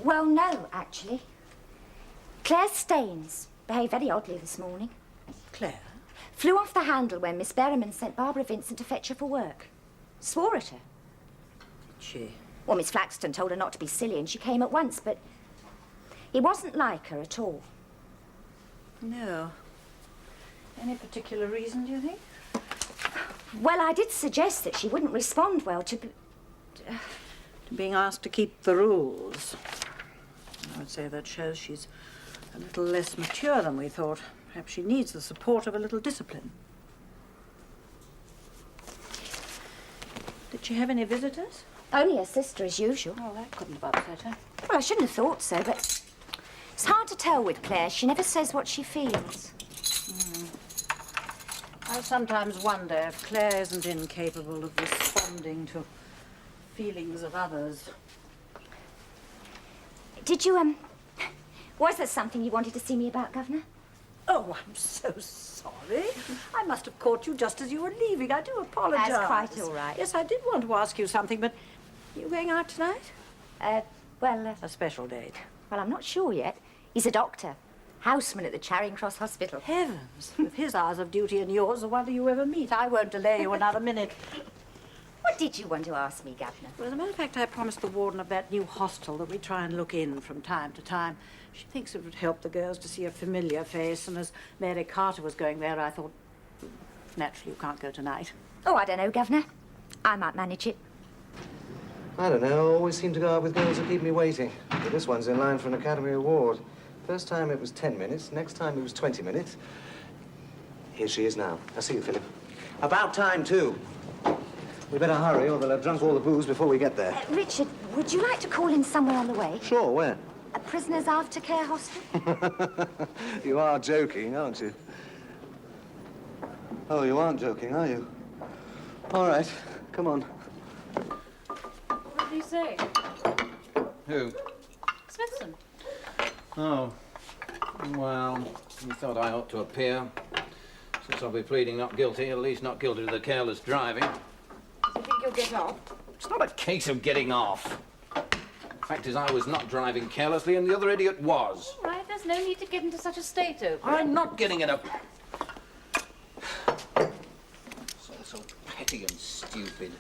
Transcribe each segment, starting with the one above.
Well, no, actually. Claire Staines behaved very oddly this morning. Claire? Flew off the handle when Miss Berriman sent Barbara Vincent to fetch her for work. Swore at her. Did she? Well, Miss Flaxton told her not to be silly and she came at once, but it wasn't like her at all. No. Any particular reason, do you think? Well, I did suggest that she wouldn't respond well to being asked to keep the rules. I would say that shows she's a little less mature than we thought. Perhaps she needs the support of a little discipline. Did she have any visitors? Only her sister, as usual. Oh, that couldn't have upset her. Well, I shouldn't have thought so, but it's hard to tell with Claire. She never says what she feels. I sometimes wonder if Claire isn't incapable of responding to feelings of others. Did you, was there something you wanted to see me about, Governor? Oh, I'm so sorry. I must have caught you just as you were leaving. I do apologize. That's quite all right. Yes, I did want to ask you something, but you going out tonight? A special date. Well, I'm not sure yet. He's a doctor. Houseman at the Charing Cross Hospital. Heavens, with his hours of duty and yours, I wonder you ever meet. I won't delay you another minute. What did you want to ask me, Governor? Well, as a matter of fact, I promised the warden of that new hostel that we try and look in from time to time. She thinks it would help the girls to see a familiar face, and as Mary Carter was going there, I thought, naturally, you can't go tonight. Oh, I don't know, Governor. I might manage it. I don't know. I always seem to go out with girls that keep me waiting. But this one's in line for an Academy Award. First time it was 10 minutes. Next time it was 20 minutes. Here she is now. I'll see you, Philip. About time, too. We better hurry, or they'll have drunk all the booze before we get there. Richard, would you like to call in somewhere on the way? Sure, where? A prisoner's aftercare hostel? You are joking, aren't you? Oh, you aren't joking, are you? All right, come on. What did he say? Who? Smithson. Oh. Well, he thought I ought to appear. Since I'll be pleading not guilty, at least not guilty of the careless driving. Do you think you'll get off? It's not a case of getting off. Fact is, I was not driving carelessly, and the other idiot was. All right, there's no need to get into such a state over it. I'm not getting it up. It's all so petty and stupid.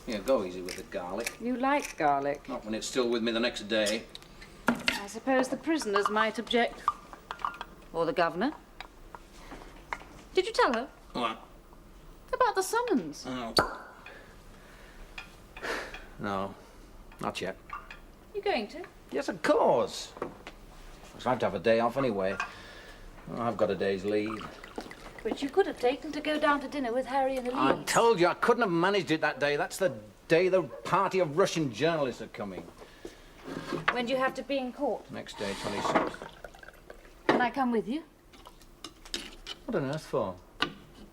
Here, go easy with the garlic. You like garlic. Not when it's still with me the next day. I suppose the prisoners might object. Or the governor. Did you tell her? What? About the summons. Oh. No, not yet. You going to? Yes, of course. I'll have to have a day off anyway. Oh, I've got a day's leave. Which you could have taken to go down to dinner with Harry and Elise. I told you I couldn't have managed it that day. That's the day the party of Russian journalists are coming. When do you have to be in court? Next day, 26th. Can I come with you? What on earth for?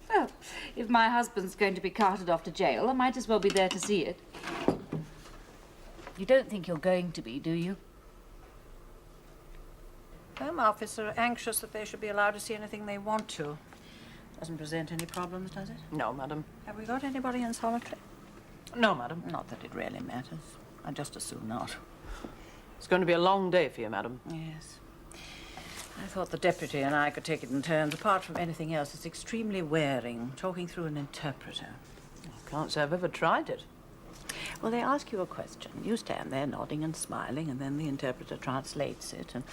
Well, if my husband's going to be carted off to jail, I might as well be there to see it. You don't think you're going to be, do you? Home Office are anxious that they should be allowed to see anything they want to. Doesn't present any problems, does it? No, madam. Have we got anybody in solitary? No, madam. Not that it really matters. I'd just as soon not. It's going to be a long day for you, madam. Yes. I thought the deputy and I could take it in turns. Apart from anything else, it's extremely wearing, talking through an interpreter. I can't say I've ever tried it. Well, they ask you a question. You stand there nodding and smiling, and then the interpreter translates it, and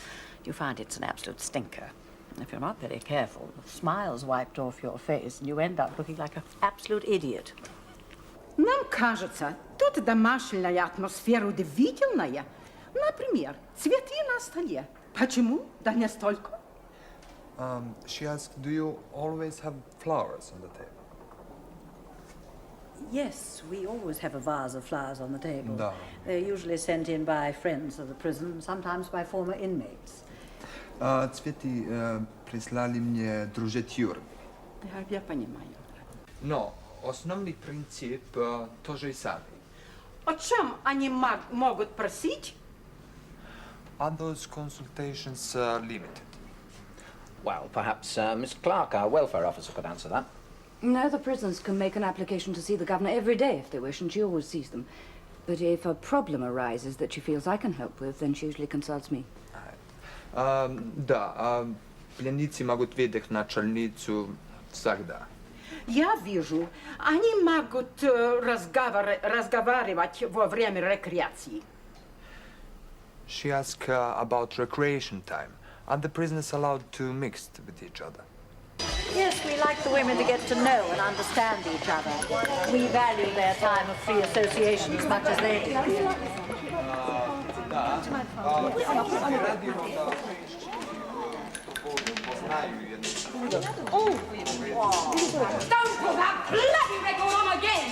you find it's an absolute stinker. If you're not very careful, the smile's wiped off your face, and you end up looking like an absolute idiot. Нам кажется, тут домашняя атмосфера удивительная. Например, цветы на столе. Почему? Да не столько. She asked, do you always have flowers on the table? Yes, we always have a vase of flowers on the table. No. They're usually sent in by friends of the prison, sometimes by former inmates. Цветы прислали мне дружетюр. Я понимаю. Но основный принцип тот же самый. О чем они могут просить? Are those consultations limited? Well, perhaps Miss Clark, our welfare officer, could answer that. No, the prisoners can make an application to see the governor every day if they wish, and she always sees them. But if a problem arises that she feels I can help with, then she usually consults me. Да, пленницы могут видеть начальницу всегда. Я вижу, они могут разговаривать во время рекреации. She asked about recreation time. Are the prisoners allowed to mix with each other? Yes, we like the women to get to know and understand each other. We value their time of free association as much as they do. Don't put that bloody record on again!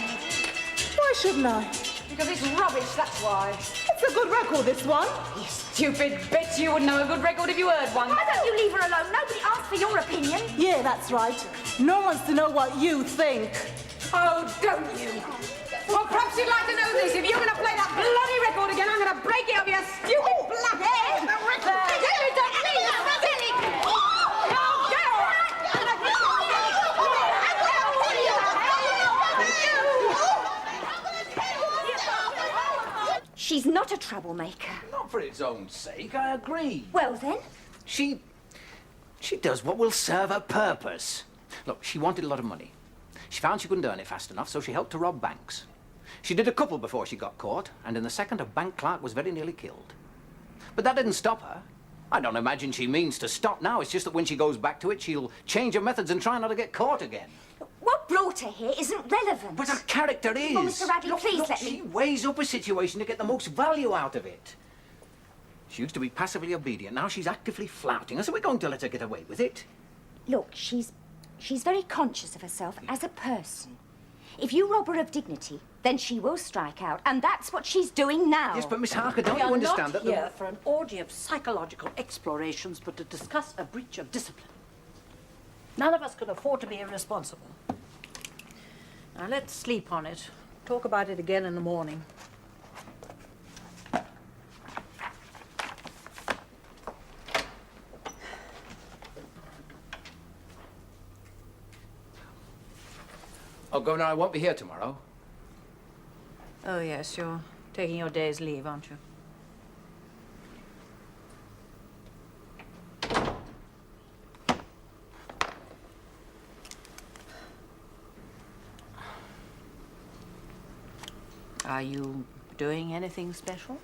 Why shouldn't I? Because it's rubbish, that's why. It's a good record, this one. You stupid bitch, you wouldn't know a good record if you heard one. Why don't you leave her alone? Nobody asked for your opinion. Yeah, that's right. No one's to know what you think. Oh, don't you? Well, perhaps you'd like to know this. If you're going to play that bloody record again, I'm going to break it up, you stupid black head! The record! Give it to me, you silly! Now get She's not a troublemaker. Not for its own sake, I agree. Well then, She does what will serve her purpose. Look, she wanted a lot of money. She found she couldn't earn it fast enough, so she helped to rob banks. She did a couple before she got caught, and in the second, a bank clerk was very nearly killed. But that didn't stop her. I don't imagine she means to stop now. It's just that when she goes back to it, she'll change her methods and try not to get caught again. what brought her here isn't relevant. But her character is. Well, Mr. Radley, please let me... She weighs up a situation to get the most value out of it. She used to be passively obedient. Now she's actively flouting us. Are we going to let her get away with it? Look, she's very conscious of herself as a person. If you rob her of dignity, then she will strike out, and that's what she's doing now. Yes, but Miss Harker, don't We you are understand not that... here for an orgy of psychological explorations, but to discuss a breach of discipline. None of us can afford to be irresponsible. Now, let's sleep on it. Talk about it again in the morning. Oh, Governor, I won't be here tomorrow. Oh, yes, you're taking your day's leave, aren't you? Are you doing anything special?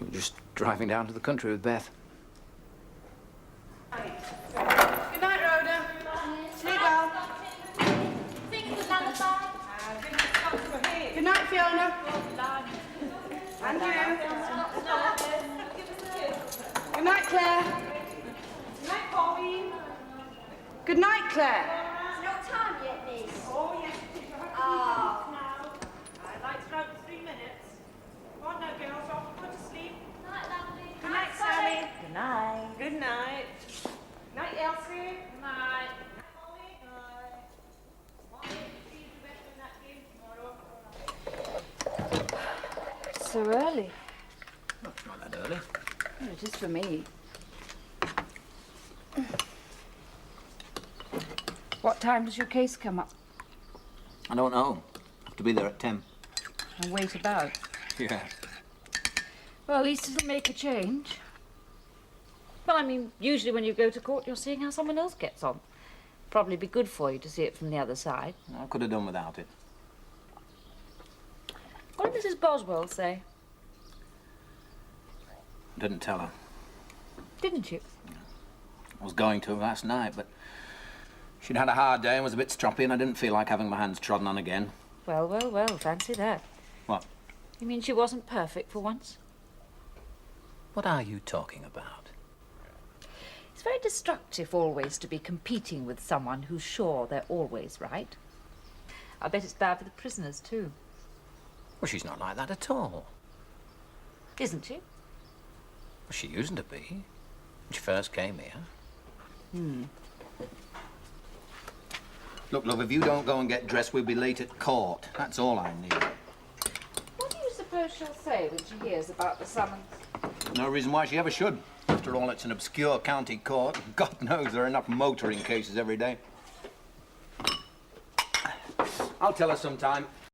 We're just driving down to the country with Beth. Good night, Rhoda. Sleep well. Good night, Fiona. And you. Good night, Claire. Good night, Pauline. Good night, Claire. It's not time yet, miss. Oh, yes, it is. Now. I'd like to run 3 minutes. Come on now, girls, off. Go to sleep. Good night, Sally. Good night. Good night. Night, Elsie. Good night. Molly. Molly, see you better in that game tomorrow. So early. Oh, it's not that early. Well, it is for me. What time does your case come up? I don't know. Have to be there at 10. And wait about. Yeah. Well, at least it'll make a change. Well, I mean, usually when you go to court, you're seeing how someone else gets on. Probably be good for you to see it from the other side. I could have done without it. What did Mrs. Boswell say? Didn't tell her. Didn't you? I was going to last night, but she'd had a hard day and was a bit stroppy, and I didn't feel like having my hands trodden on again. Well, well, well, fancy that. What? You mean she wasn't perfect for once? What are you talking about? It's very destructive always to be competing with someone who's sure they're always right. I bet it's bad for the prisoners, too. Well, she's not like that at all. Isn't she? Well, she used to be when she first came here. Look, love, if you don't go and get dressed, we'll be late at court. That's all I need. What do you suppose she'll say when she hears about the summons? No reason why she ever should. After all, it's an obscure county court. God knows there are enough motoring cases every day. I'll tell her sometime.